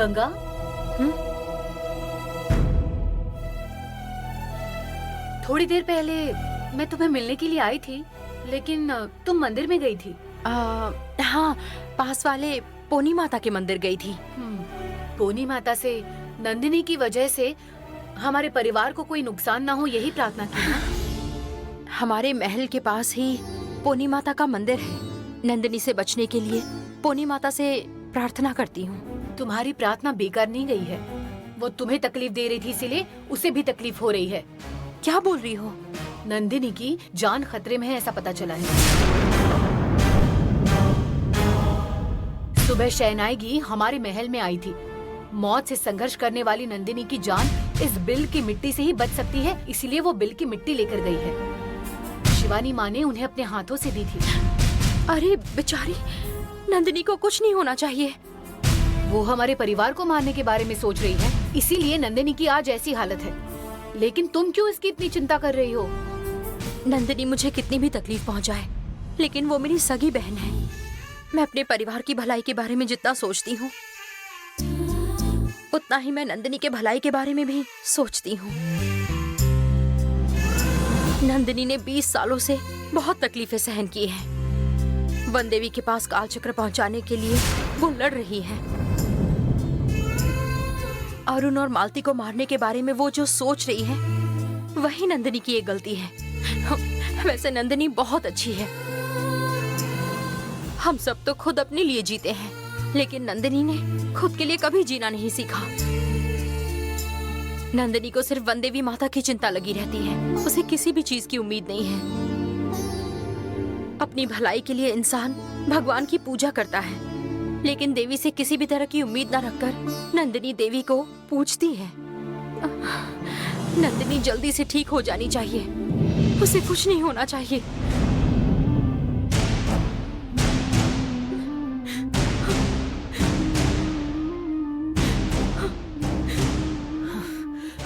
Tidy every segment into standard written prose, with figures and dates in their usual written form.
गंगा, थोड़ी देर पहले मैं तुम्हें मिलने के लिए आई थी, लेकिन तुम मंदिर में गई थी। हाँ, पास वाले पोनी माता के मंदिर गई थी। पोनी माता से नंदिनी की वजह से हमारे परिवार को कोई नुकसान ना हो, यही प्रार्थना की ना? हमारे महल के पास ही पोनी माता का मंदिर है। नंदिनी से बचने के लिए पोनी माता से प्रार्थना करती हूँ। तुम्हारी प्रार्थना बेकार नहीं गई है। वो तुम्हें तकलीफ दे रही थी, इसीलिए उसे भी तकलीफ हो रही है। क्या बोल रही हो? नंदिनी की जान खतरे में है, ऐसा पता चला है। सुबह शहनाई हमारे महल में आई थी। मौत से संघर्ष करने वाली नंदिनी की जान इस बिल की मिट्टी से ही बच सकती है, इसीलिए वो बिल की मिट्टी लेकर गई है। शिवानी माँ ने उन्हें अपने हाथों से दी थी। अरे बेचारी, नंदिनी को कुछ नहीं होना चाहिए। वो हमारे परिवार को मारने के बारे में सोच रही है, इसीलिए नंदिनी की आज ऐसी हालत है। लेकिन तुम क्यों इसकी इतनी चिंता कर रही हो? नंदिनी मुझे कितनी भी तकलीफ पहुंचाए, लेकिन वो मेरी सगी बहन है। मैं अपने परिवार की भलाई के बारे में जितना सोचती हूँ, उतना ही मैं नंदिनी के भलाई के बारे में भी सोचती हूँ। नंदिनी ने 20 सालों से बहुत तकलीफें सहन की हैं। वन देवी के पास कालचक्र पहुंचाने के लिए वो लड़ रही है। अरुण और मालती को मारने के बारे में वो जो सोच रही है, वही नंदिनी की एक गलती है। वैसे नंदिनी बहुत अच्छी है। हम सब तो खुद अपने लिए जीते हैं, लेकिन नंदिनी ने खुद के लिए कभी जीना नहीं सीखा। नंदिनी को सिर्फ वन देवी माता की चिंता लगी रहती है। उसे किसी भी चीज की उम्मीद नहीं है। अपनी भलाई के लिए इंसान भगवान की पूजा करता है, लेकिन देवी से किसी भी तरह की उम्मीद न रखकर नंदिनी देवी को पूजती है। नंदिनी जल्दी से ठीक हो जानी चाहिए। उसे कुछ नहीं होना चाहिए।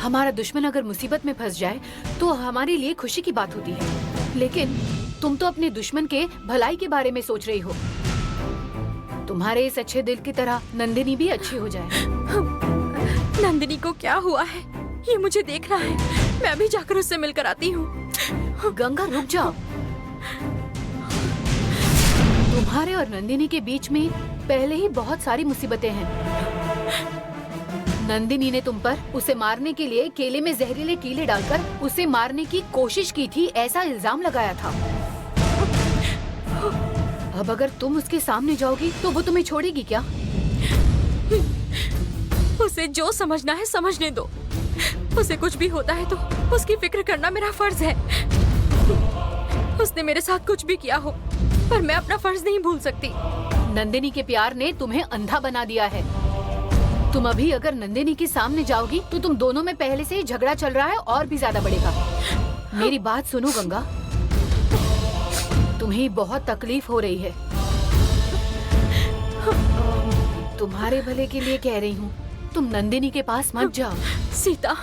हमारा दुश्मन अगर मुसीबत में फंस जाए तो हमारे लिए खुशी की बात होती है, लेकिन तुम तो अपने दुश्मन के भलाई के बारे में सोच रही हो। तुम्हारे इस अच्छे दिल की तरह नंदिनी भी अच्छी हो जाए। नंदिनी को क्या हुआ है, ये मुझे देखना है। मैं भी जाकर उससे मिलकर आती हूँ। गंगा रुक जाओ। तुम्हारे और नंदिनी के बीच में पहले ही बहुत सारी मुसीबतें हैं। नंदिनी ने तुम पर उसे मारने के लिए केले में जहरीले कीड़े डालकर उसे मारने की कोशिश की थी, ऐसा इल्जाम लगाया था। अब अगर तुम उसके सामने जाओगी तो वो तुम्हें छोड़ेगी क्या? उसे जो समझना है समझने दो। उसे कुछ भी होता है तो उसकी फिक्र करना मेरा फर्ज है। उसने मेरे साथ कुछ भी किया हो, पर मैं अपना फर्ज नहीं भूल सकती। नंदिनी के प्यार ने तुम्हें अंधा बना दिया है। तुम अभी अगर नंदिनी के सामने जाओगी तो तुम दोनों में पहले से ही झगड़ा चल रहा है और भी ज्यादा बढ़ेगा। मेरी बात सुनो गंगा, तुम्हें बहुत तकलीफ हो रही है। तुम्हारे भले के लिए कह रही हूँ, तुम नंदिनी के पास मत जाओ। सीता,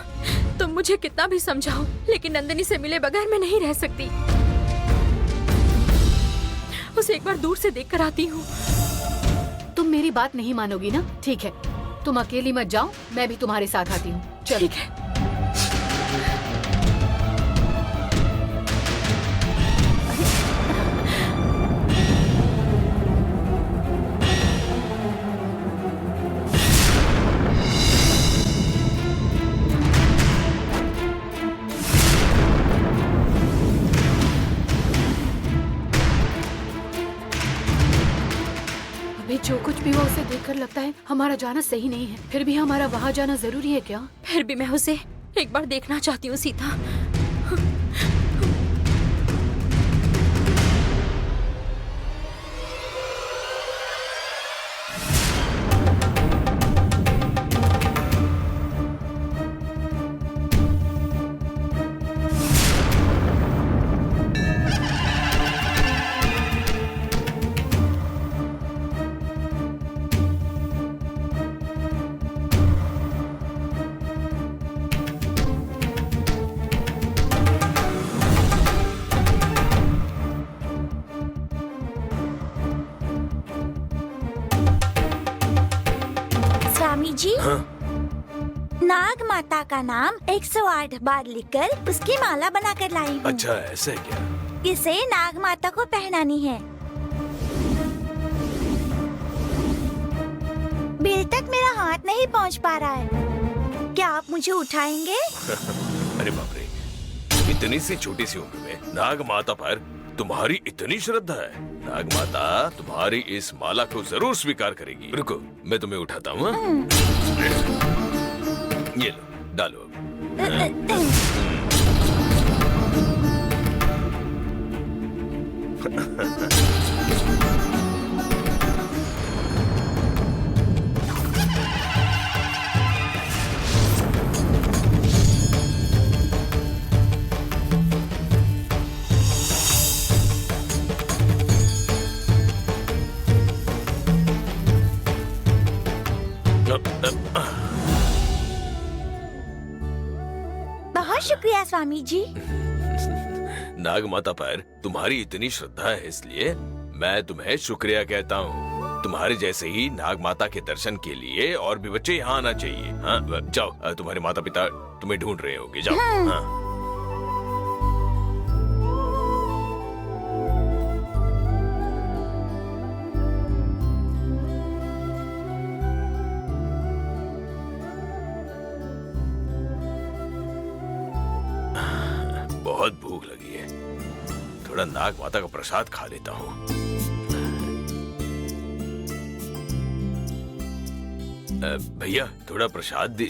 तुम मुझे कितना भी समझाओ, लेकिन नंदिनी से मिले बगैर मैं नहीं रह सकती। उसे एक बार दूर से देख कर आती हूँ। तुम मेरी बात नहीं मानोगी ना? ठीक है, तुम अकेली मत जाओ, मैं भी तुम्हारे साथ आती हूँ। चलो। ठीक है। जो कुछ भी हुआ उसे देखकर लगता है हमारा जाना सही नहीं है। फिर भी हमारा वहाँ जाना जरूरी है क्या? फिर भी मैं उसे एक बार देखना चाहती हूँ सीता। नाग माता का नाम 108 बार लिखकर उसकी माला बनाकर लाई हूँ। अच्छा ऐसा है क्या? इसे नाग माता को पहनानी है। बिल तक मेरा हाथ नहीं पहुँच पा रहा है। क्या आप मुझे उठाएंगे? अरे बाप रे, इतनी सी छोटी सी उम्र में नाग माता पर तुम्हारी इतनी श्रद्धा है। नाग माता तुम्हारी इस माला को जरूर स्वीकार करेगी। रुको, मैं तुम्हें उठाता हूँ। ये लो, डालो अब। बहुत शुक्रिया स्वामी जी। नाग माता पर तुम्हारी इतनी श्रद्धा है, इसलिए मैं तुम्हें शुक्रिया कहता हूँ। तुम्हारे जैसे ही नाग माता के दर्शन के लिए और भी बच्चे यहाँ आना चाहिए। हाँ, जाओ, तुम्हारे माता पिता तुम्हें ढूंढ रहे होंगे, जाओ। हाँ। बहुत भूख लगी है, थोड़ा नाग माता का प्रसाद खा लेता हूँ। भैया थोड़ा प्रसाद दे।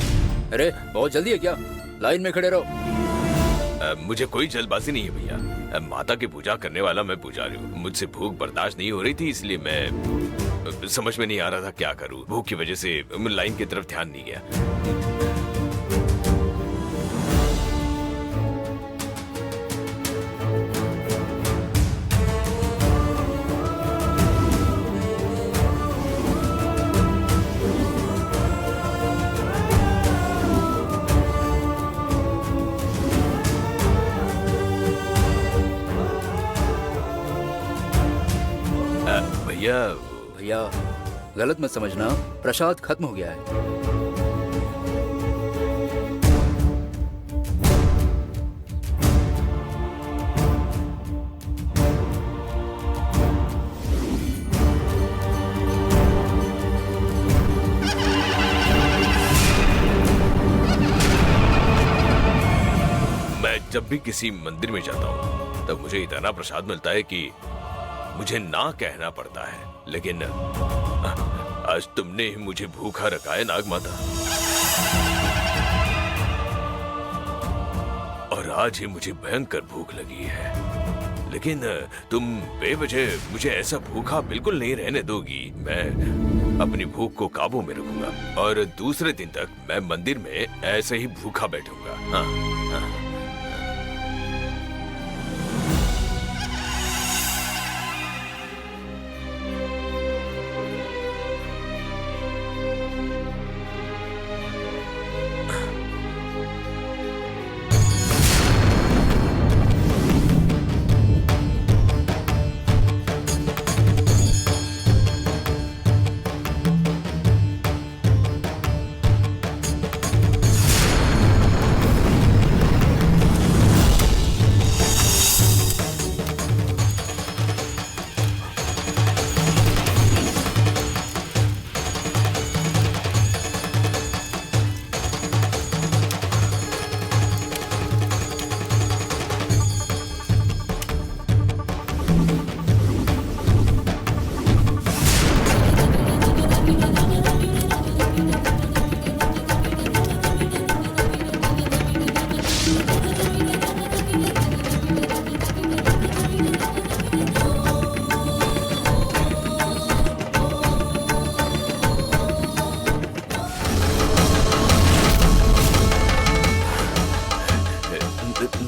अरे बहुत जल्दी है क्या? लाइन में खड़े रहो। मुझे कोई जल्दबाजी नहीं है भैया। माता की पूजा करने वाला मैं पुजारी हूँ। मुझसे भूख बर्दाश्त नहीं हो रही थी, इसलिए मैं समझ में नहीं आ रहा था क्या करूँ। भूख की वजह से लाइन की तरफ ध्यान नहीं गया। भैया गलत मत समझना, प्रसाद खत्म हो गया है। मैं जब भी किसी मंदिर में जाता हूँ तब मुझे इतना प्रसाद मिलता है कि मुझे ना कहना पड़ता है, लेकिन आज तुमने ही मुझे भूखा रखा है नाग माता। और आज ही मुझे भयंकर भूख लगी है, लेकिन तुम बेवजह मुझे ऐसा भूखा बिल्कुल नहीं रहने दोगी। मैं अपनी भूख को काबू में रखूंगा और दूसरे दिन तक मैं मंदिर में ऐसे ही भूखा बैठूंगा। हाँ, हाँ।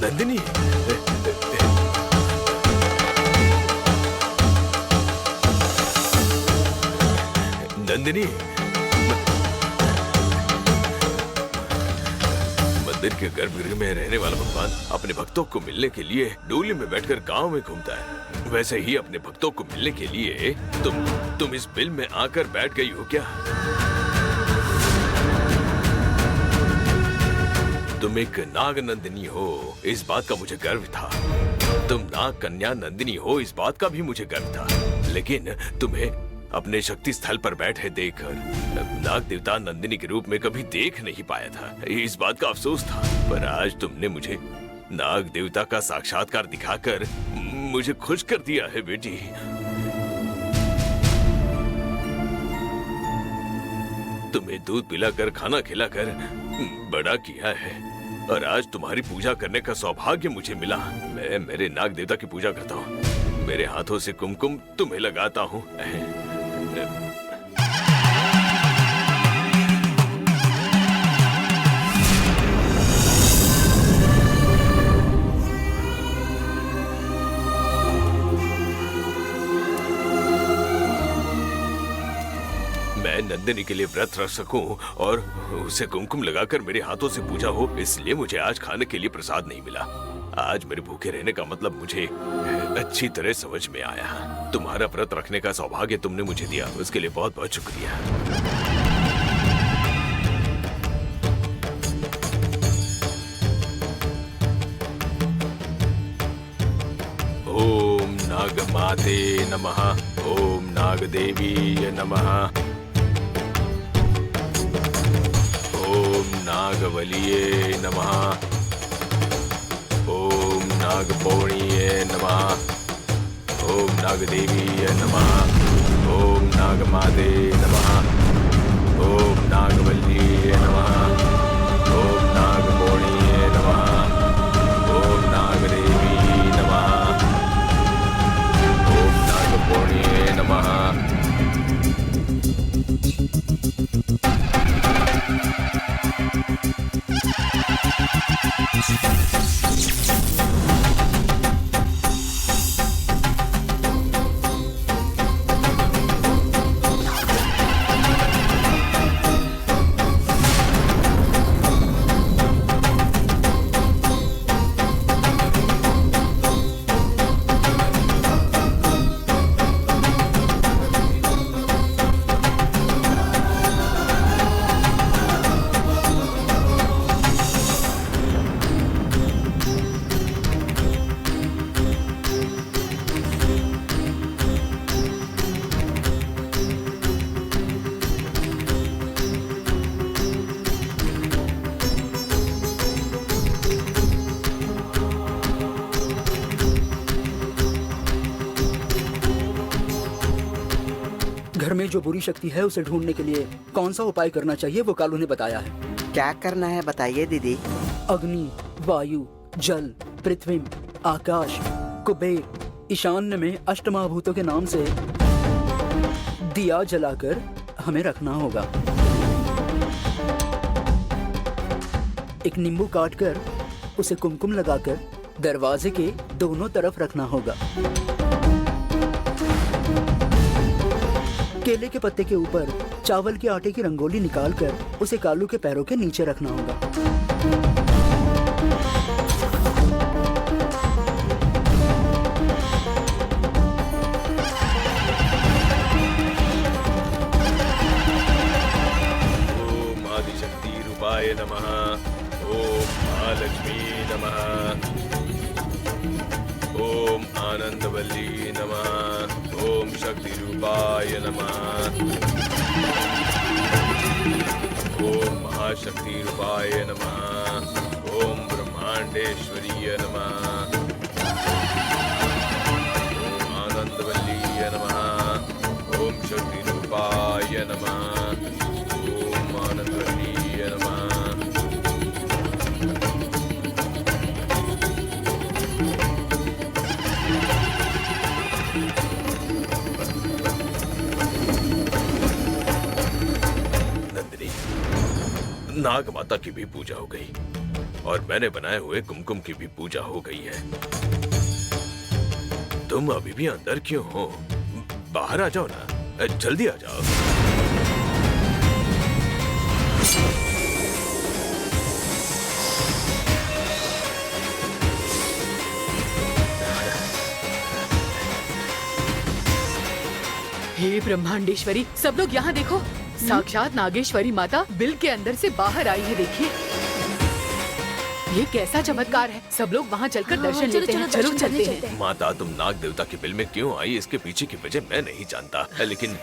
नंदिनी, नंदिनी, मंदिर के गर्भगृह में रहने वाला भगवान अपने भक्तों को मिलने के लिए डोली में बैठकर गांव में घूमता है। वैसे ही अपने भक्तों को मिलने के लिए तुम इस बिल में आकर बैठ गई हो क्या? एक नाग नंदिनी हो इस बात का मुझे गर्व था, तुम नाग कन्या नंदिनी हो इस बात का भी मुझे गर्व था, लेकिन तुम्हें अपने शक्ति स्थल पर बैठे देखकर नाग देवता नंदिनी के रूप में कभी देख नहीं पाया था। इस बात का अफसोस था, पर आज तुमने मुझे नाग देवता का साक्षात्कार दिखाकर मुझे खुश कर दिया है बेटी। तुम्हें दूध पिलाकर खाना खिलाकर बड़ा किया है और आज तुम्हारी पूजा करने का सौभाग्य मुझे मिला। मैं मेरे नाग देवता की पूजा करता हूँ, मेरे हाथों से कुमकुम तुम्हें लगाता हूँ। मैं नंदिनी के लिए व्रत रख सकूं और उसे कुमकुम लगाकर मेरे हाथों से पूजा हो, इसलिए मुझे आज खाने के लिए प्रसाद नहीं मिला। आज मेरे भूखे रहने का मतलब मुझे अच्छी तरह समझ में आया। तुम्हारा व्रत रखने का सौभाग्य तुमने मुझे दिया, उसके लिए बहुत बहुत शुक्रिया। ओम नागमाते नमः, ओम नागदेवी नमः, ओम नागवलिये नमः, ओम नागपौणिये नमः, ओम नागदेवी नमः, ओम नागमाते नमः, ओम नागवलिये नमः, ओम नागपौणिये नमः, ओम नागदेवी नमः, ओम नागपौणिये नमः। घर में जो बुरी शक्ति है उसे ढूंढने के लिए कौन सा उपाय करना चाहिए वो कालू ने बताया है। क्या करना है बताइए दीदी। अग्नि, वायु, जल, पृथ्वी, आकाश, कुबेर, ईशान्य में अष्टमहाभूतों के नाम से दिया जलाकर हमें रखना होगा। एक नींबू काटकर उसे कुमकुम लगाकर दरवाजे के दोनों तरफ रखना होगा। केले के पत्ते के ऊपर चावल के आटे की रंगोली निकालकर उसे कालू के पैरों के नीचे रखना होगा। ओम आदिशक्ति रूपाय नमः, ओम महालक्ष्मी नमः, ओम आनंदवल्ली नमः, ओम शक्ति रूपाय नमः, ओम महाशक्ति रूपाय नमः, ओम ब्रह्मांडेश्वरीय नमः, ओम आनंदवल्ली नमः, ओम शक्ति रूपाय नमः, ओम आनंदवल्ली नमः। नाग माता की भी पूजा हो गई और मैंने बनाए हुए कुमकुम की भी पूजा हो गई है। तुम अभी भी अंदर क्यों हो? बाहर आ जाओ ना, जल्दी आ जाओ। हे ब्रह्मांडेश्वरी, सब लोग यहाँ देखो, साक्षात नागेश्वरी माता बिल के अंदर से बाहर आई है। देखिए ये कैसा चमत्कार है। सब लोग वहाँ चलकर दर्शन लेते हैं। चलो चलते हैं। माता, तुम नाग देवता के बिल में क्यों आई, इसके पीछे की वजह मैं नहीं जानता, लेकिन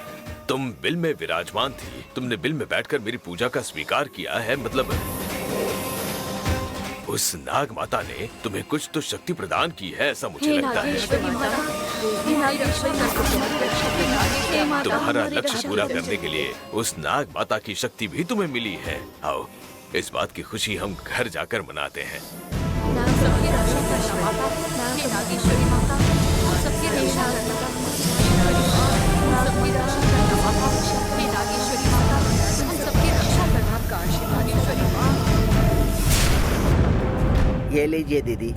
तुम बिल में विराजमान थी। तुमने बिल में बैठकर मेरी पूजा का स्वीकार किया है। मतलब उस नाग माता ने तुम्हें कुछ तो शक्ति प्रदान की है, ऐसा मुझे लगता है। तुम्हारा लक्ष्य पूरा करने के लिए उस नाग माता की शक्ति भी तुम्हें मिली है। आओ, इस बात की खुशी हम घर जाकर मनाते हैं। ये लीजिए दीदी।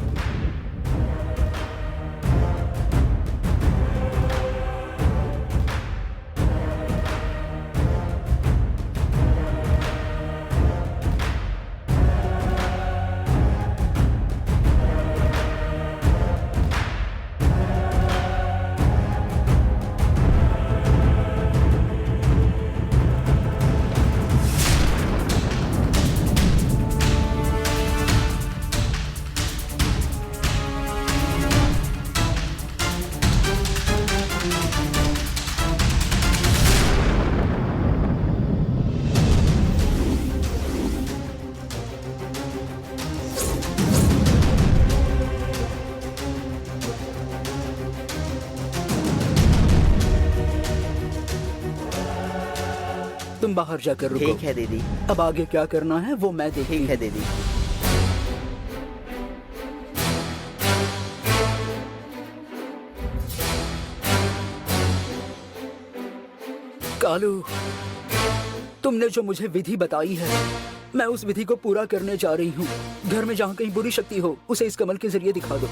तुम बाहर जाकर रुको। ठीक है दीदी। अब आगे क्या करना है वो मैं देखती ठीक है दीदी। कालू, तुमने जो मुझे विधि बताई है, मैं उस विधि को पूरा करने जा रही हूँ। घर में जहाँ कहीं बुरी शक्ति हो, उसे इस कमल के जरिए दिखा दो।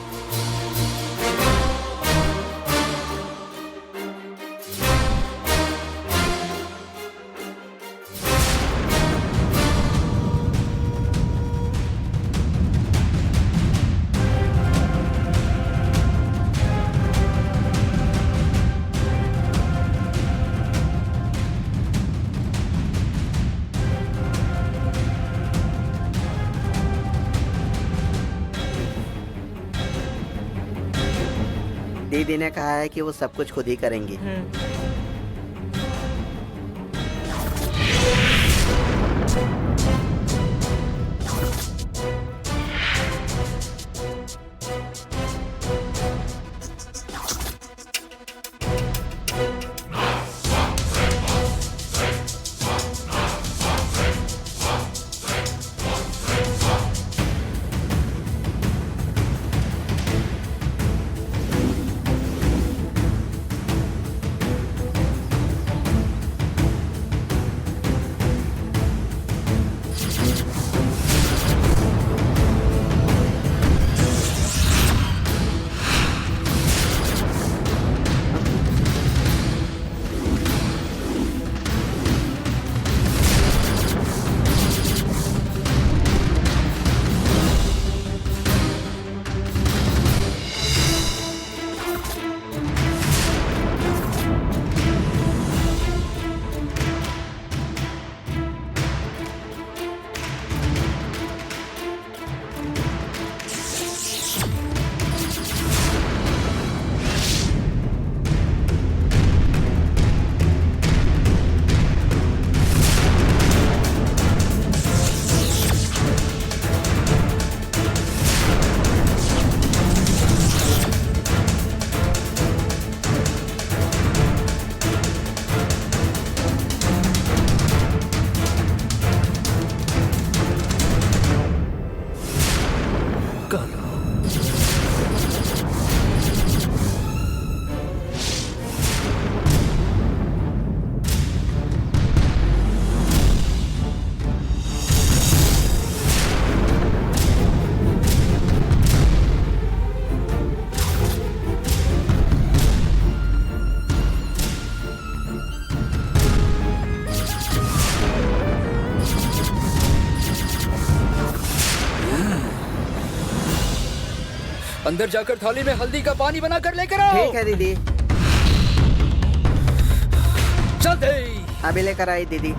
दीदी ने कहा है कि वो सब कुछ खुद ही करेंगी। अंदर जाकर थाली में हल्दी का पानी बनाकर लेकर आओ। ठीक है दीदी। जल्दी। अभी लेकर आई दीदी।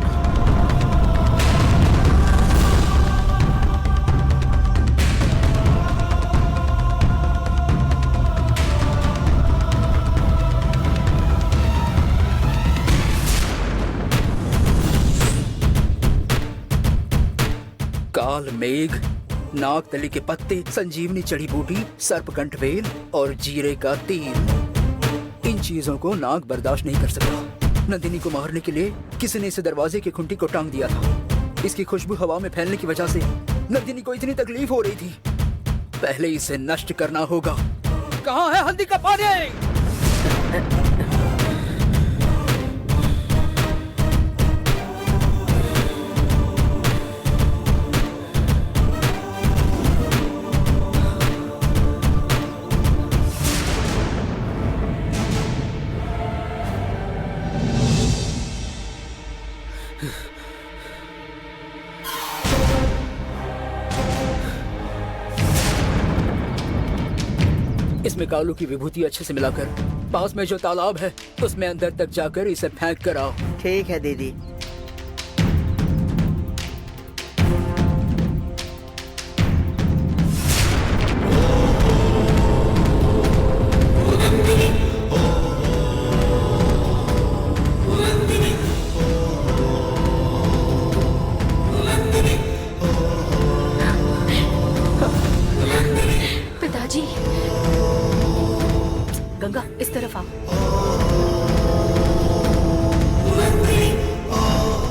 काल मेघ, नागतली के पत्ते, संजीवनी जड़ी बूटी, सर्पकंठ बेल और जीरे का तेल, इन चीजों को नाग बर्दाश्त नहीं कर सका। नंदिनी को मारने के लिए किसी ने इसे दरवाजे की खुंटी को टांग दिया था। इसकी खुशबू हवा में फैलने की वजह से नंदिनी को इतनी तकलीफ हो रही थी। पहले इसे नष्ट करना होगा। कहाँ है हल्दी का पानी? इसमें कालू की विभूति अच्छे से मिलाकर पास में जो तालाब है उसमें अंदर तक जाकर इसे फेंक कर आओ। ठीक है दीदी। पिताजी, गंगा इस तरफ आओ।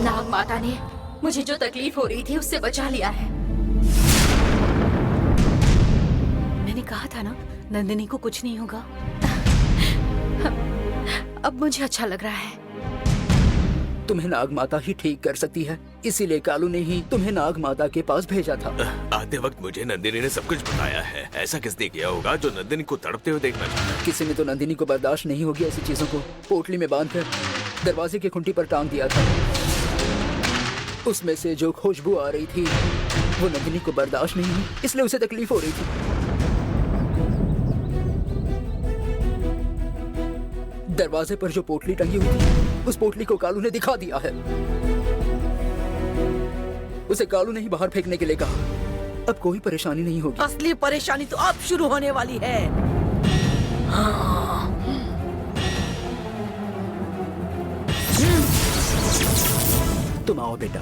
नाग माता ने मुझे जो तकलीफ हो रही थी उससे बचा लिया है। मैंने कहा था ना नंदिनी को कुछ नहीं होगा। अब मुझे अच्छा लग रहा है। तुम्हें नाग माता ही ठीक कर सकती है, इसीलिए कालू ने ही तुम्हें नाग माता के पास भेजा था। आते वक्त मुझे नंदिनी ने सब कुछ बताया है। ऐसा किसने किया होगा जो नंदिनी को तड़पते हुए देखना चाहता? किसी ने तो नंदिनी को बर्दाश्त नहीं होगी ऐसी चीजों को पोटली में बांधकर दरवाजे की खुंटी पर टांग दिया था। उसमें से जो खुशबू आ रही थी वो नंदिनी को बर्दाश्त नहीं हुई, इसलिए उसे तकलीफ हो रही थी। दरवाजे पर जो पोटली टंगी हुई थी उस पोटली को कालू ने दिखा दिया है। उसे कालू ने ही बाहर फेंकने के लिए कहा। अब कोई परेशानी नहीं होगी। असली परेशानी तो अब शुरू होने वाली है। तुम आओ बेटा।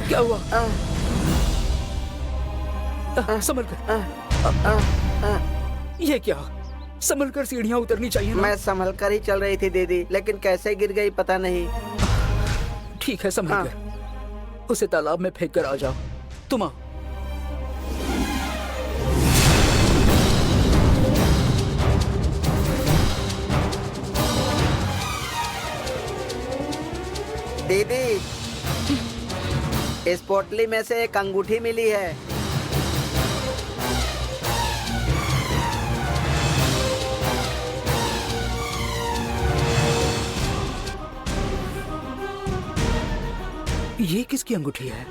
क्या हुआ? संभल कर। ये क्या? संभल कर सीढ़ियाँ उतरनी चाहिए ना? मैं संभल कर ही चल रही थी दीदी, लेकिन कैसे गिर गई पता नहीं। ठीक है, संभल कर। उसे तालाब में फेंक कर आ जाओ। तुम आओ। दीदी, इस पोटली में से एक अंगूठी मिली है। ये किसकी अंगूठी है?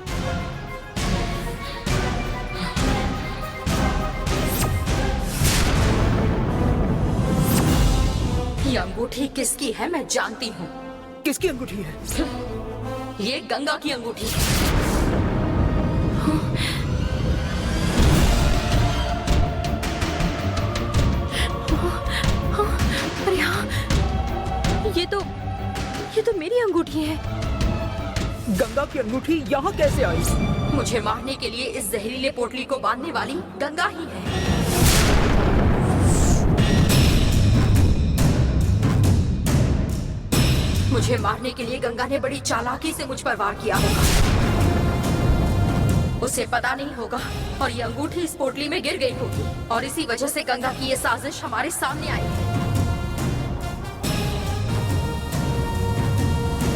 ये अंगूठी किसकी है मैं जानती हूँ। किसकी अंगूठी है? ये गंगा की अंगूठी है। अरे हाँ, ये तो मेरी अंगूठी है। गंगा की अंगूठी यहाँ कैसे आई? मुझे मारने के लिए इस जहरीले पोटली को बांधने वाली गंगा ही है। मुझे मारने के लिए गंगा ने बड़ी चालाकी से मुझ पर वार किया होगा। उसे पता नहीं होगा और ये अंगूठी इस पोटली में गिर गई होगी और इसी वजह से गंगा की ये साजिश हमारे सामने आई है।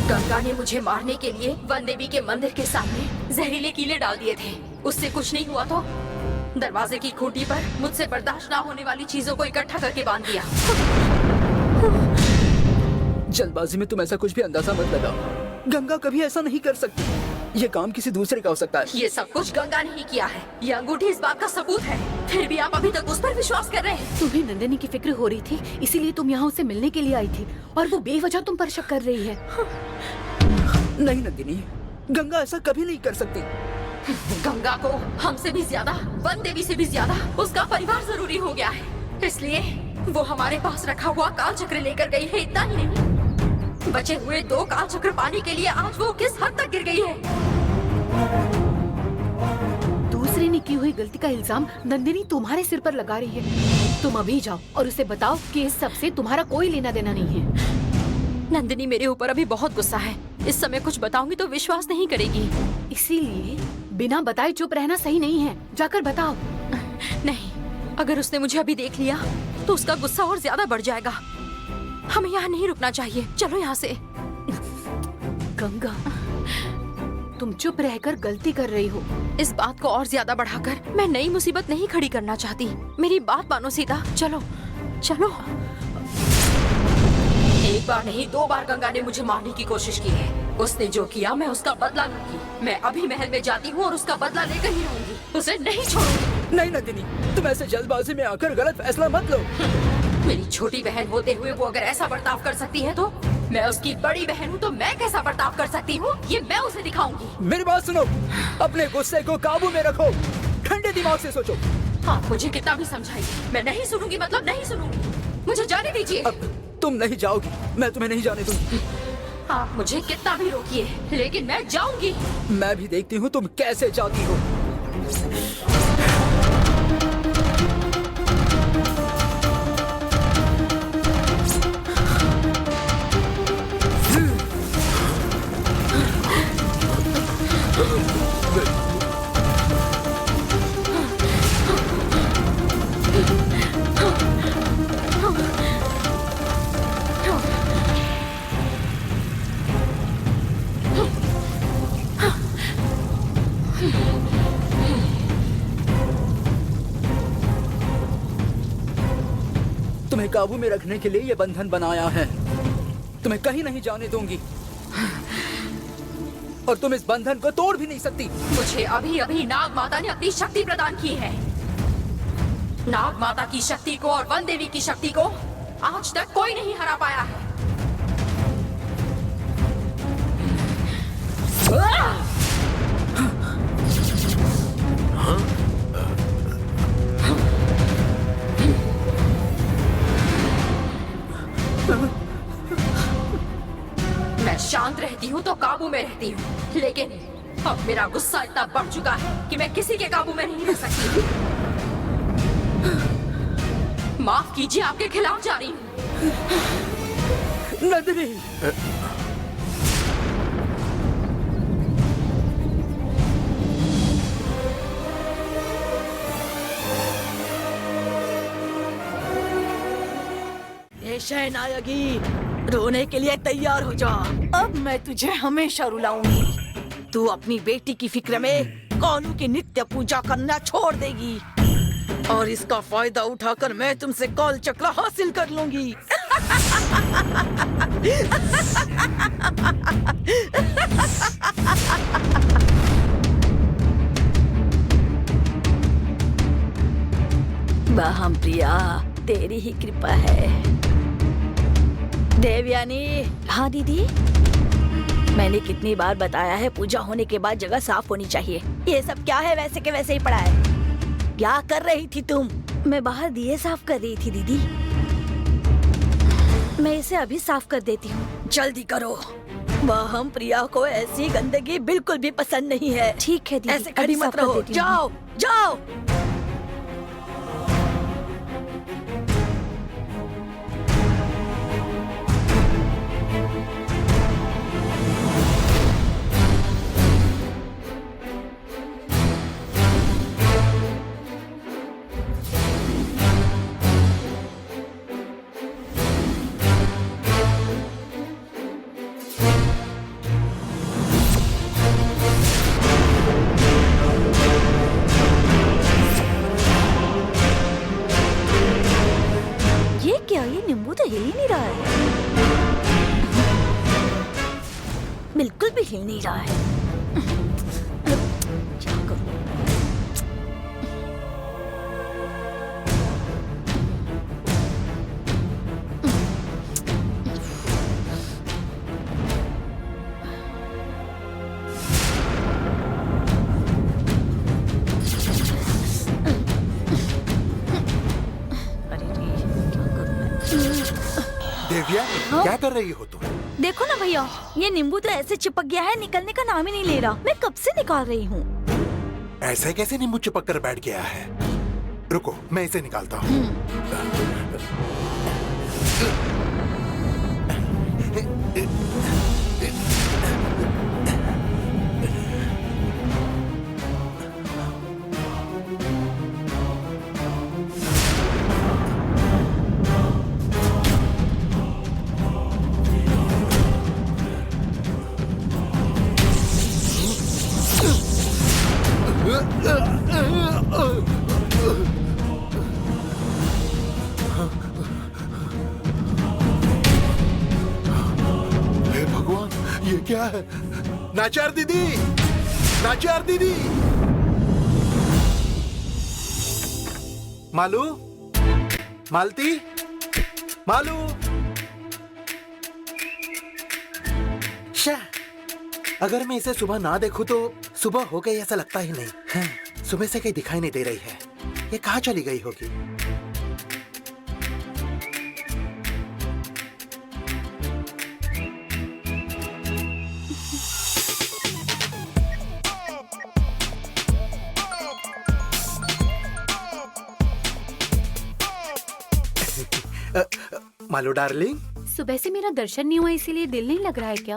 गंगा ने मुझे मारने के लिए वन देवी के मंदिर के सामने जहरीले कीले डाल दिए थे। उससे कुछ नहीं हुआ तो दरवाजे की खूंटी पर मुझसे बर्दाश्त ना होने वाली चीजों को इकट्ठा करके बांध दिया। जल्दबाजी में तुम ऐसा कुछ भी अंदाजा मत लगाओ। गंगा कभी ऐसा नहीं कर सकती। ये काम किसी दूसरे का हो सकता है। ये सब कुछ गंगा ने ही किया है। ये अंगूठी इस बात का सबूत है। फिर भी आप अभी तक उस पर विश्वास कर रहे हैं। तुम्हें नंदिनी की फिक्र हो रही थी, इसीलिए तुम यहाँ उसे मिलने के लिए आई थी और वो बेवजह तुम पर शक कर रही है। नहीं नंदिनी, गंगा ऐसा कभी नहीं कर सकती। गंगा को हमसे भी ज्यादा, वन देवी से भी ज्यादा उसका परिवार जरूरी हो गया है। इसलिए वो हमारे पास रखा हुआ काल चक्र लेकर गई है। इतना ही नहीं, बचे हुए 2 काल चक्र पाने के लिए आज वो किस हद तक गिर गई है। दूसरे ने की हुई गलती का इल्जाम नंदिनी तुम्हारे सिर पर लगा रही है। तुम अभी जाओ और उसे बताओ कि इस सब से तुम्हारा कोई लेना देना नहीं है। नंदिनी मेरे ऊपर अभी बहुत गुस्सा है। इस समय कुछ बताऊंगी तो विश्वास नहीं करेगी। इसीलिए बिना बताए चुप रहना सही नहीं है। जाकर बताओ। नहीं, अगर उसने मुझे अभी देख लिया तो उसका गुस्सा और ज्यादा बढ़ जाएगा। हमें यहाँ नहीं रुकना चाहिए। चलो यहाँ से। गंगा, तुम चुप रहकर गलती कर रही हो। इस बात को और ज्यादा बढ़ाकर मैं नई मुसीबत नहीं खड़ी करना चाहती। मेरी बात मानो सीता। चलो चलो। एक बार नहीं 2 बार गंगा ने मुझे मारने की कोशिश की है। उसने जो किया मैं उसका बदला लूंगी। मैं अभी महल में जाती हूँ और उसका बदला लेकर ही रहूंगी। उसे नहीं छोड़ूंगी। नहीं नंदिनी, तुम ऐसे जल्दबाजी में आकर गलत फैसला मत लो। मेरी छोटी बहन होते हुए वो अगर ऐसा बर्ताव कर सकती है तो मैं उसकी बड़ी बहन हूँ, तो मैं कैसा बर्ताव कर सकती हूँ ये मैं उसे दिखाऊंगी। मेरी बात सुनो, अपने गुस्से को काबू में रखो, ठंडे दिमाग से सोचो। आप मुझे कितना भी समझाइए, मैं नहीं सुनूंगी, मतलब नहीं सुनूंगी। मुझे जाने दीजिए। अब तुम नहीं जाओगी, मैं तुम्हें नहीं जाने दूंगी। आप मुझे कितना भी रोकिए, लेकिन मैं जाऊंगी। मैं भी देखती हूँ तुम कैसे जाती हो। तुम्हें काबू में रखने के लिए ये बंधन बनाया है। तुम्हें कहीं नहीं जाने दूंगी और तुम इस बंधन को तोड़ भी नहीं सकती। मुझे अभी अभी नाग माता ने अपनी शक्ति प्रदान की है। नाग माता की शक्ति को और वन देवी की शक्ति को आज तक कोई नहीं हरा पाया है। मैं शांत रहती हूँ तो काबू में रहती हूँ, लेकिन अब मेरा गुस्सा इतना बढ़ चुका है कि मैं किसी के काबू में नहीं रह सकती। माफ कीजिए, आपके खिलाफ जा रही हूँ। नंदिनी, ये शहनायगी, रोने के लिए तैयार हो जा। अब मैं तुझे हमेशा रुलाऊंगी। तू अपनी बेटी की फिक्र में कालू की नित्य पूजा करना छोड़ देगी और इसका फायदा उठाकर मैं तुमसे काल चक्र हासिल कर लूंगी। बाहम प्रिया, तेरी ही कृपा है। देवयानी। हाँ दीदी, मैंने कितनी बार बताया है पूजा होने के बाद जगह साफ होनी चाहिए। ये सब क्या है, वैसे के वैसे ही पड़ा है। क्या कर रही थी तुम? मैं बाहर दिए साफ कर रही थी दीदी। मैं इसे अभी साफ कर देती हूँ। जल्दी करो। हम प्रिया को ऐसी गंदगी बिल्कुल भी पसंद नहीं है। ठीक है दीदी, ऐसे खड़ी मत रहो। जाओ जाओ। बिल्कुल भी हिल नहीं रहा है। क्या करूं? देविया, क्या कर रही हो तुम? देखो ना भैया, ये नींबू तो ऐसे चिपक गया है, निकलने का नाम ही नहीं ले रहा। मैं कब से निकाल रही हूँ। ऐसे कैसे नींबू चिपक कर बैठ गया है? रुको, मैं इसे निकालता हूँ। हे भगवान, ये क्या है? नाचार दीदी, नाचार दीदी, मालू, मालती, मालू। शाह, अगर मैं इसे सुबह ना देखूं तो सुबह हो गई ऐसा लगता ही नहीं है। सुबह से कहीं दिखाई नहीं दे रही है। ये कहाँ चली गई होगी? मालू डार्लिंग, सुबह से मेरा दर्शन नहीं हुआ इसीलिए दिल नहीं लग रहा है क्या?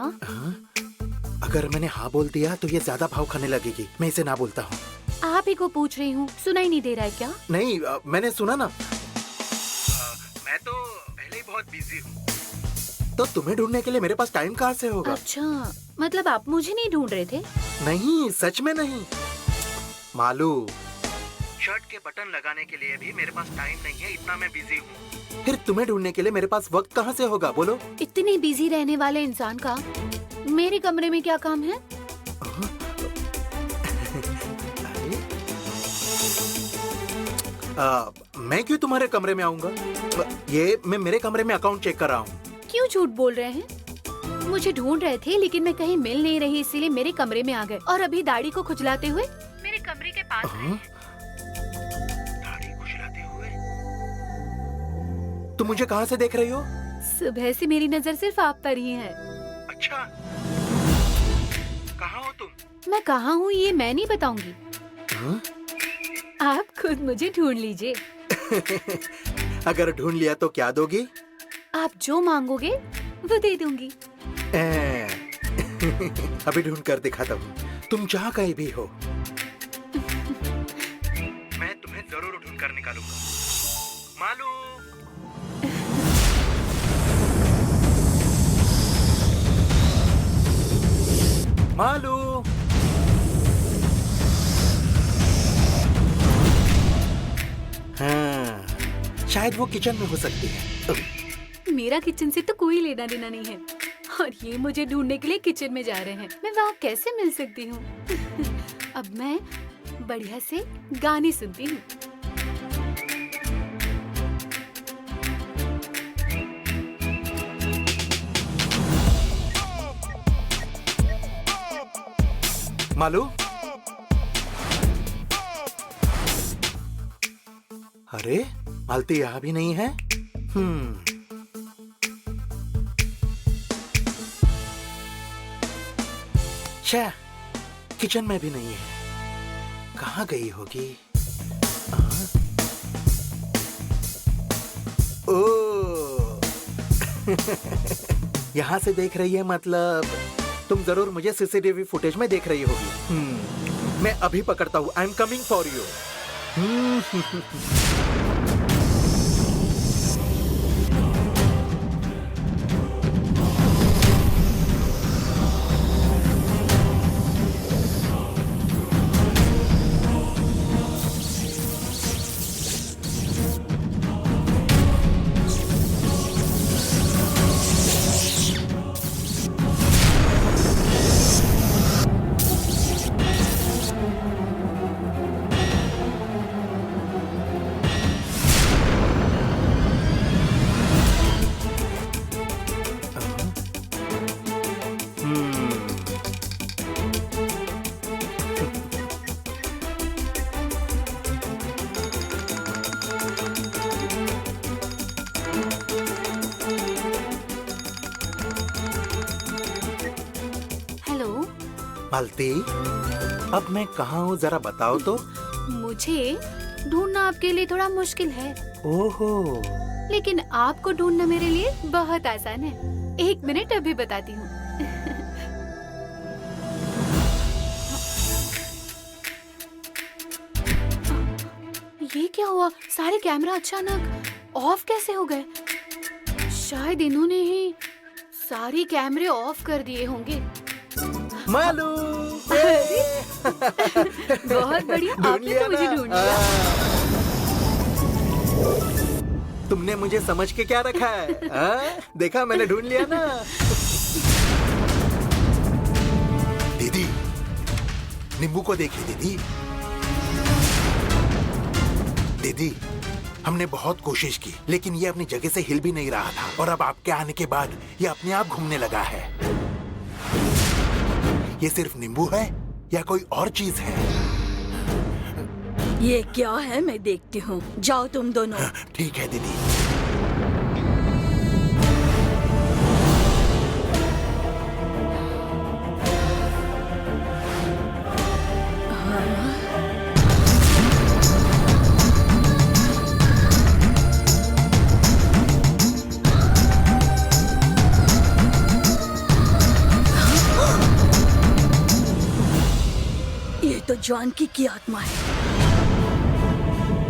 अगर मैंने हाँ बोल दिया तो ये ज्यादा भाव खाने लगेगी। मैं इसे ना बोलता हूँ। आप ही को पूछ रही हूँ, सुनाई नहीं दे रहा है क्या? नहीं, मैंने सुना ना। मैं तो पहले ही बहुत बिजी हूँ, तो तुम्हें ढूंढने के लिए मेरे पास टाइम कहाँ से होगा? अच्छा, मतलब आप मुझे नहीं ढूंढ रहे थे? नहीं, सच में नहीं। मालू, शर्ट के बटन लगाने के लिए भी मेरे पास टाइम नहीं है, इतना मैं बिजी हूँ। फिर तुम्हें ढूंढने के लिए मेरे पास वक्त कहाँ से होगा, बोलो? इतने बिजी रहने वाले इंसान का मेरे कमरे में क्या काम है? मैं क्यों तुम्हारे कमरे में आऊंगा? ये मैं मेरे कमरे में अकाउंट चेक कर रहा हूँ। क्यों झूठ बोल रहे हैं? मुझे ढूंढ रहे थे लेकिन मैं कहीं मिल नहीं रही, इसीलिए मेरे कमरे में आ गए और अभी दाढ़ी को खुजलाते हुए मेरे कमरे के पास आए हैं। दाढ़ी खुजलाते हुए? तुम मुझे कहाँ से देख रही हो? सुबह से मेरी नजर सिर्फ आप पर ही है। अच्छा, कहाँ हो तुम? मैं कहाँ हूँ ये मैं नहीं बताऊंगी। हाँ? आप खुद मुझे ढूंढ लीजिए। अगर ढूंढ लिया तो क्या दोगी? आप जो मांगोगे वो दे दूंगी। अभी ढूंढ कर दिखाता हूँ। तुम जहाँ कहीं भी हो, मैं तुम्हें जरूर ढूंढ कर निकालूंगा। मालू, मालू। हाँ, शायद वो किचन में हो सकती है। मेरा किचन से तो कोई लेना देना नहीं है और ये मुझे ढूंढने के लिए किचन में जा रहे हैं। मैं वहाँ कैसे मिल सकती हूँ? अब मैं बढ़िया से गाने सुनती हूँ। मालू, अरे मालती यहाँ भी नहीं है। छह, किचन में भी नहीं है। कहाँ गई होगी? ओ, यहाँ से देख रही है, मतलब तुम जरूर मुझे सीसीटीवी फुटेज में देख रही होगी। मैं अभी पकड़ता हूँ। I am coming for you. Malti, अब मैं कहाँ हूँ जरा बताओ तो। मुझे ढूंढना आपके लिए थोड़ा मुश्किल है, ओहो, लेकिन आपको ढूंढना मेरे लिए बहुत आसान है। 1 मिनट, अभी बताती हूँ। ये क्या हुआ? सारे कैमरा अचानक ऑफ कैसे हो गए? शायद इन्होंने ही सारी कैमरे ऑफ कर दिए होंगे। मालू। बहुत बढ़िया, ढूंढ आपने लिया तो मुझे ना? ढूंढ लिया। तुमने मुझे समझ के क्या रखा है? देखा, मैंने ढूंढ लिया ना। दीदी, नींबू को देखिए दीदी। दीदी, हमने बहुत कोशिश की, लेकिन ये अपनी जगह से हिल भी नहीं रहा था, और अब आपके आने के बाद ये अपने आप घूमने लगा है। ये सिर्फ नींबू है या कोई और चीज है? ये क्या है मैं देखती हूँ। जाओ तुम दोनों। ठीक है दीदी। ये तो जानकी की आत्मा है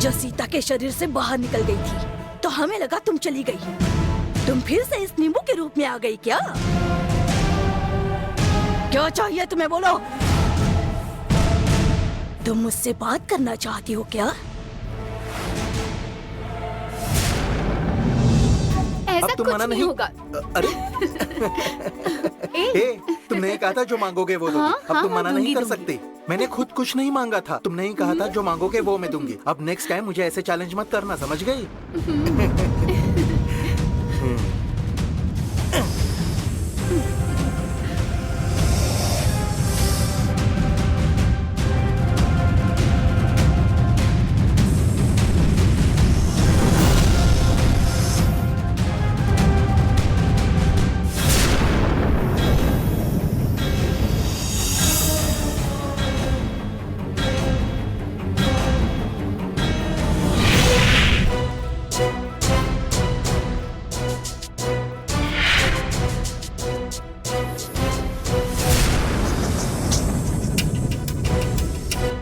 जो सीता के शरीर से बाहर निकल गई थी, तो हमें लगा तुम चली गई। तुम फिर से इस नींबू के रूप में आ गई क्या? क्या चाहिए तुम्हें, बोलो। तुम मुझसे बात करना चाहती हो क्या? ऐसा अब तुम कुछ मना नहीं नहीं होगा। अरे ए, तुम नहीं कहा था जो मांगोगे वो दूंगी। हाँ, अब हाँ, तुम मना दूंगी, नहीं कर दूंगी। सकती। मैंने खुद कुछ नहीं मांगा था। तुमने ही कहा था जो मांगोगे वो मैं दूंगी। अब नेक्स्ट टाइम मुझे ऐसे चैलेंज मत करना, समझ गई?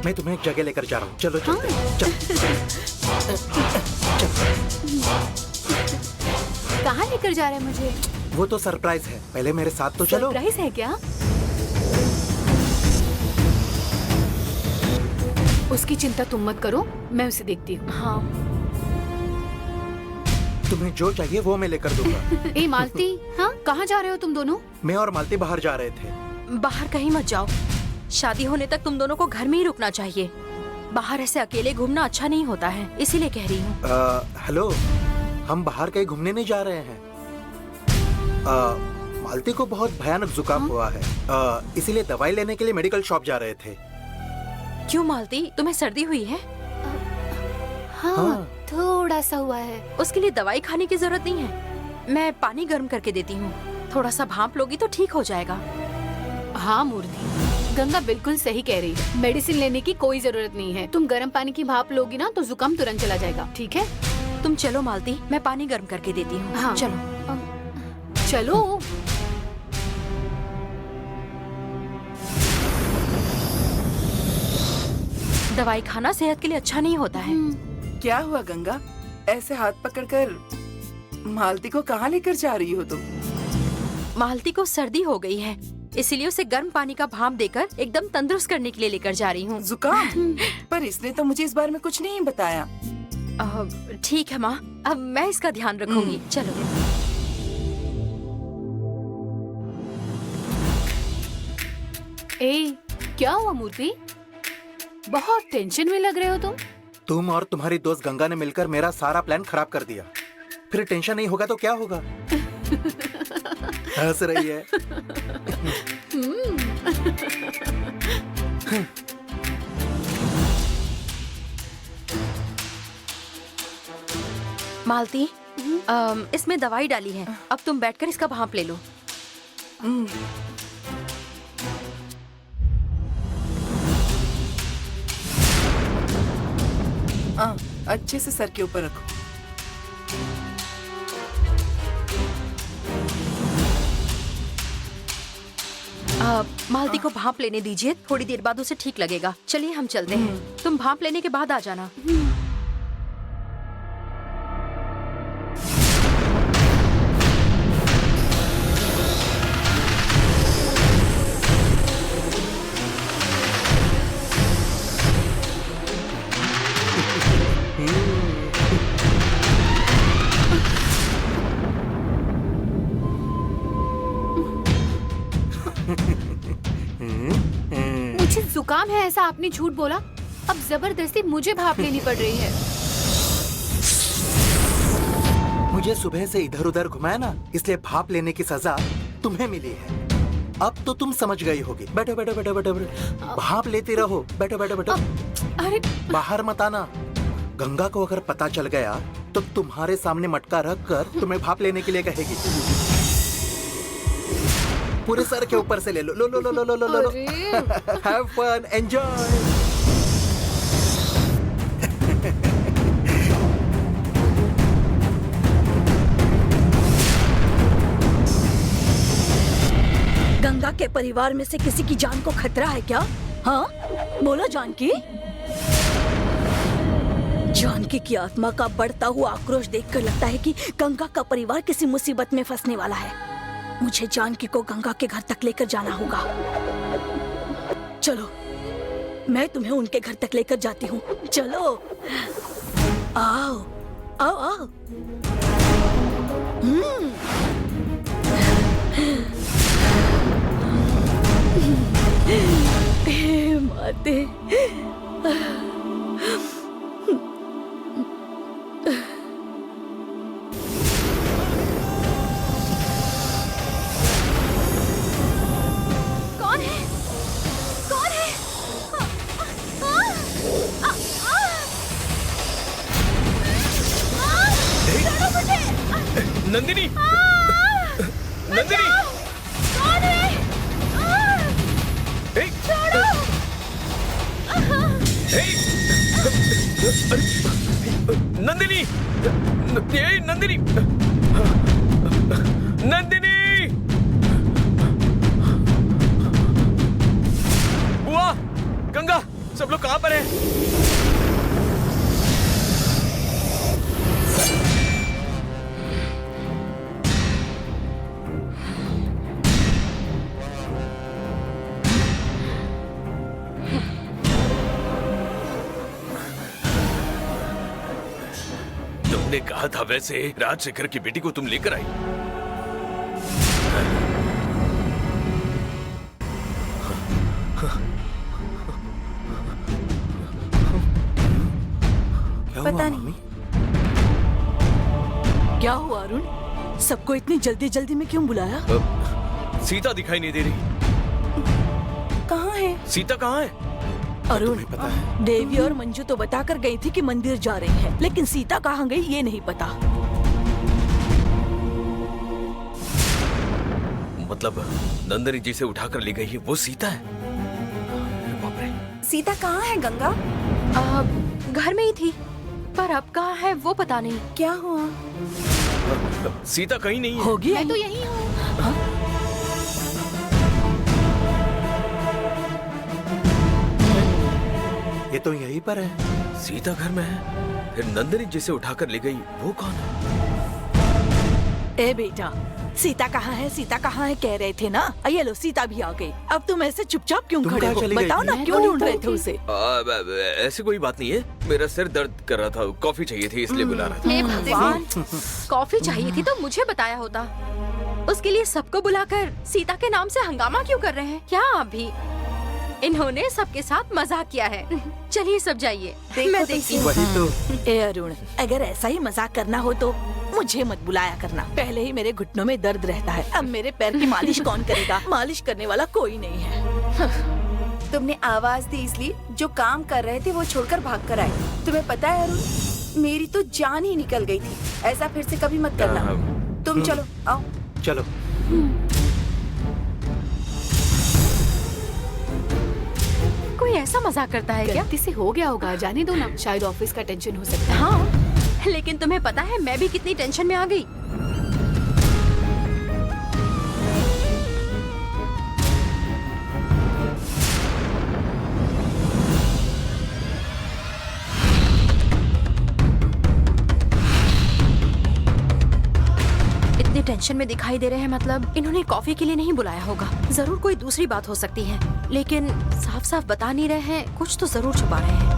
मैं तुम्हें एक जगह लेकर जा रहा हूँ। चलो चलते हैं। कहाँ लेकर जा रहे हैं मुझे? वो तो सरप्राइज है, पहले मेरे साथ तो चलो। सरप्राइज है क्या? उसकी चिंता तुम मत करो, मैं उसे देखती हूँ। हाँ। तुम्हें जो चाहिए वो मैं लेकर दूंगा। ए मालती, हाँ कहाँ जा रहे हो तुम दोनों? मैं और मालती बाहर जा रहे थे। बाहर कहीं मत जाओ। शादी होने तक तुम दोनों को घर में ही रुकना चाहिए। बाहर ऐसे अकेले घूमना अच्छा नहीं होता है, इसीलिए कह रही हूँ। हेलो, हम बाहर कहीं घूमने नहीं जा रहे हैं। मालती को बहुत भयानक जुकाम हुआ है, इसीलिए दवाई लेने के लिए मेडिकल शॉप जा रहे थे। क्यों मालती, तुम्हें सर्दी हुई है? हाँ, थोड़ा सा हुआ है। उसके लिए दवाई खाने की जरूरत नहीं है। मैं पानी गर्म करके देती हूँ, थोड़ा सा भाप लोगी तो ठीक हो जाएगा। हाँ मूर्ति, गंगा बिल्कुल सही कह रही है। मेडिसिन लेने की कोई जरूरत नहीं है। तुम गर्म पानी की भाप लोगी ना तो जुकाम तुरंत चला जाएगा। ठीक है, तुम चलो मालती, मैं पानी गर्म करके देती हूँ। हाँ। चलो। चलो। दवाई खाना सेहत के लिए अच्छा नहीं होता है। क्या हुआ गंगा? ऐसे हाथ पकड़कर मालती को कहाँ लेकर जा रही हो तुम? मालती को सर्दी हो गई है, इसीलिए उसे गर्म पानी का भाप देकर एकदम तंदुरुस्त करने के लिए लेकर जा रही हूँ। जुकाम? पर इसने तो मुझे इस बारे में कुछ नहीं बताया। ठीक है माँ, अब मैं इसका ध्यान रखूंगी। चलो। ए, क्या हुआ मूर्ति? बहुत टेंशन में लग रहे हो तुम। तुम और तुम्हारी दोस्त गंगा ने मिलकर मेरा सारा प्लान खराब कर दिया। फिर टेंशन नहीं होगा तो क्या होगा? हंस रही है। मालती, इसमें दवाई डाली है, अब तुम बैठकर इसका भाप ले लो। अच्छे से सर के ऊपर रखो। मालती को भाप लेने दीजिए, थोड़ी देर बाद उसे ठीक लगेगा। चलिए हम चलते हैं, तुम भाप लेने के बाद आ जाना। मुझे जुकाम है ऐसा आपने झूठ बोला, अब जबरदस्ती मुझे भाप लेनी पड़ रही है। मुझे सुबह से इधर उधर घुमाया ना, इसलिए भाप लेने की सजा तुम्हें मिली है। अब तो तुम समझ गई होगी। बैठो बैठो बैठो बैठो बैठो, भाप लेती रहो। बैठो बैठो बैठो। अरे बाहर मत आना। गंगा को अगर पता चल गया तो तुम्हारे सामने मटका रख कर तुम्हें भाप लेने के लिए कहेगी। पूरे सर के ऊपर से ले लो। लो लो लो लो लो लो लो। Have fun, enjoy. गंगा के परिवार में से किसी की जान को खतरा है क्या? हाँ, बोलो जानकी। जानकी की आत्मा का बढ़ता हुआ आक्रोश देखकर लगता है कि गंगा का परिवार किसी मुसीबत में फंसने वाला है। मुझे जानकी को गंगा के घर तक लेकर जाना होगा। चलो, मैं तुम्हें उनके घर तक लेकर जाती हूँ। चलो, आओ आओ आओ। हे माते। कौन है? कौन है? नंदिनी, नंदिनी, कौन है? हे, हे, नंदिनी, ये नंदिनी, नंदिनी, बुआ, गंगा, सब लोग कहाँ पर हैं? तुमने कहा था वैसे राजशेखर की बेटी को तुम लेकर आई। पता नहीं क्या हुआ अरुण? सबको इतनी जल्दी जल्दी में क्यों बुलाया? सीता दिखाई नहीं दे रही। कहाँ है? सीता कहाँ है? अरुण, देवी और मंजू तो बताकर गई थी कि मंदिर जा रही है, लेकिन सीता कहाँ गई ये नहीं पता। मतलब नंदिनी जी से उठाकर ले गई है वो सीता है? बाप रे। सीता कहाँ है गंगा? घर में ही थी, पर अब कहाँ है वो पता नहीं। क्या हुआ? सीता कहीं नहीं है। होगी मैं तो यही हूँ। ये तो यहीं पर है। सीता घर में है, फिर नंदिनी जिसे उठाकर ले गई वो कौन है? ए बेटा, सीता कहाँ है, सीता कहाँ है कह रहे थे ना? ये लो, सीता भी आ गई। अब तुम ऐसे चुपचाप क्यों तुम खड़े कहाँ हो? चली गई बताओ थी? ना, क्यों ढूंढ रहे थे उसे? ऐसी कोई बात नहीं है, मेरा सिर दर्द कर रहा था, कॉफी चाहिए थी इसलिए बुला रहा था। हे भगवान, कॉफी चाहिए थी तो मुझे बताया होता। उसके लिए सबको बुलाकर सीता के नाम से हंगामा क्यों कर रहे हैं? क्या अभी इन्होंने सबके साथ मजाक किया है। चलिए सब जाइए, मैं देखती हूँ। वही तो। ए अरुण, अगर ऐसा ही मजाक करना हो तो मुझे मत बुलाया करना। पहले ही मेरे घुटनों में दर्द रहता है, अब मेरे पैर की मालिश कौन करेगा? मालिश करने वाला कोई नहीं है। तुमने आवाज दी इसलिए जो काम कर रहे थे वो छोड़कर भाग कर आए। तुम्हें पता है अरुण, मेरी तो जान ही निकल गई थी। ऐसा फिर से कभी मत करना। तुम चलो, आओ। चलो। कोई कोई ऐसा मजाक करता है क्या? गलती से हो गया होगा, जाने दो ना, शायद ऑफिस का टेंशन हो सकता है। हाँ, लेकिन तुम्हें पता है मैं भी कितनी टेंशन में आ गई। इतने टेंशन में दिखाई दे रहे हैं, मतलब इन्होंने कॉफी के लिए नहीं बुलाया होगा। जरूर कोई दूसरी बात हो सकती है, लेकिन साफ साफ बता नहीं रहे हैं, कुछ तो जरूर छुपा रहे हैं।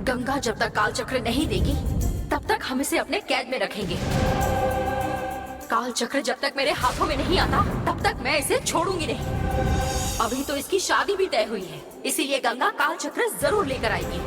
गंगा जब तक काल चक्र नहीं देगी तब तक हम इसे अपने कैद में रखेंगे। काल चक्र जब तक मेरे हाथों में नहीं आता तब तक मैं इसे छोड़ूंगी नहीं। अभी तो इसकी शादी भी तय हुई है, इसीलिए गंगा काल चक्र जरूर लेकर आएगी।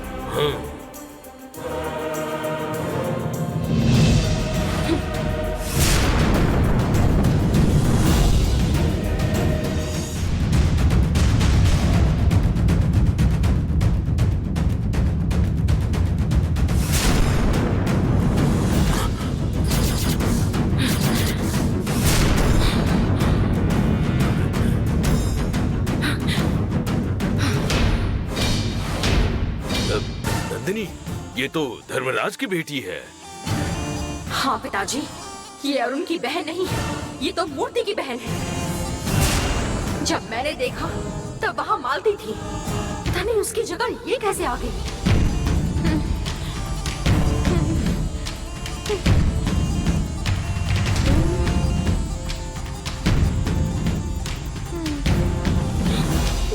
नंदिनी, ये तो धर्मराज की बेटी है। हाँ पिताजी, ये अरुण की बहन नहीं है, ये तो मूर्ति की बहन है। जब मैंने देखा तब वहाँ मालती थी, पता नहीं उसकी जगह ये कैसे आ गई।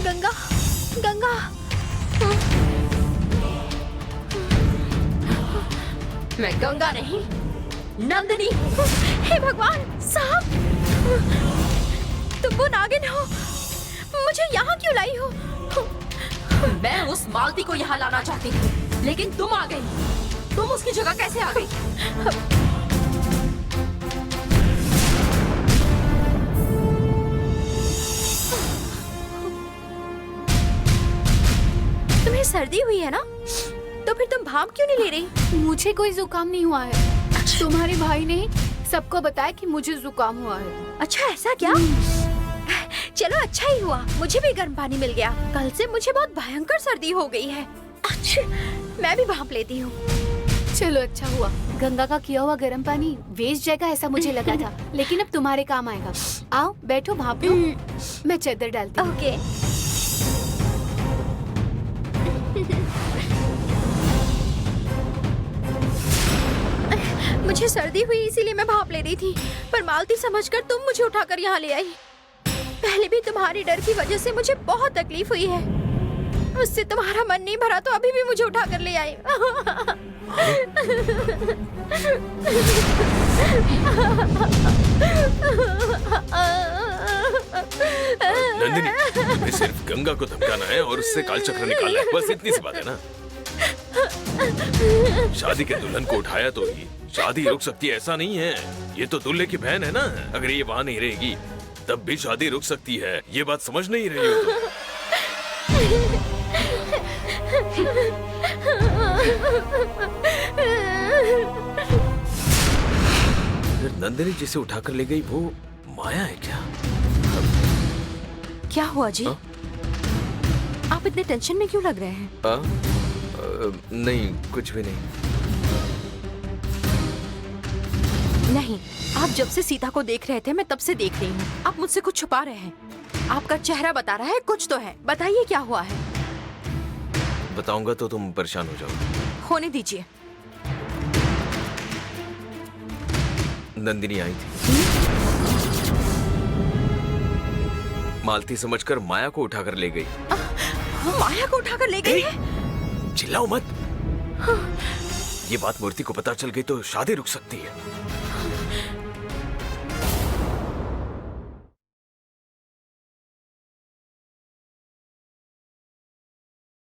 गंगा, गंगा, मैं गंगा नहीं, नंदिनी। हे भगवान साहब, तुम वो नागिन हो, मुझे यहाँ क्यों लाई हो? मैं उस मालती को यहाँ लाना चाहती थी, लेकिन तुम आ गई। तुम उसकी जगह कैसे आ गई? तुम्हें सर्दी हुई है ना, तो फिर तुम भाप क्यों नहीं ले रही? मुझे कोई जुकाम नहीं हुआ है, तुम्हारे भाई ने सबको बताया कि मुझे जुकाम हुआ है। अच्छा ऐसा क्या? चलो अच्छा ही हुआ, मुझे भी गर्म पानी मिल गया। कल से मुझे बहुत भयंकर सर्दी हो गई है। अच्छा, मैं भी भाप लेती हूँ। चलो अच्छा हुआ, गंगा का किया हुआ गर्म पानी वेस्ट जाएगा ऐसा मुझे लगा था, लेकिन अब तुम्हारे काम आएगा। आओ बैठो, भाप लो, मैं चादर डालती हूँ। ओके। मुझे सर्दी हुई इसीलिए मैं भाप ले रही थी, पर मालती समझकर तुम मुझे उठाकर यहाँ ले आई। पहले भी तुम्हारी डर की वजह से मुझे बहुत तकलीफ हुई है, उससे तुम्हारा मन नहीं भरा तो अभी भी मुझे उठाकर ले आई। नंदिनी, तुम्हें सिर्फ गंगा को धमकाना है और उससे कालचक्र निकालना है, बस इतनी सी बात है ना। शादी के दुल्हन को उठाया तो ही शादी रुक सकती है ऐसा नहीं है। ये तो दूल्हे की बहन है ना, अगर ये वहाँ नहीं रहेगी तब भी शादी रुक सकती है। ये बात समझ नहीं रही हो तुम? नंदिनी जिसे उठाकर ले गई वो माया है क्या? क्या हुआ जी? आप इतने टेंशन में क्यों लग रहे हैं? नहीं, कुछ भी नहीं। नहीं, आप जब से सीता को देख रहे थे मैं तब से देख रही हूँ। आप मुझसे कुछ छुपा रहे हैं। आपका चेहरा बता रहा है कुछ तो है। बताइए क्या हुआ है? बताऊंगा तो तुम परेशान हो जाओगे। होने दीजिए। नंदिनी आई थी, मालती समझकर माया को उठाकर ले गई। माया को उठाकर ले गई है? चिल्लाओ मत। ये बात मूर्ति को पता चल गई तो शादी रुक सकती है।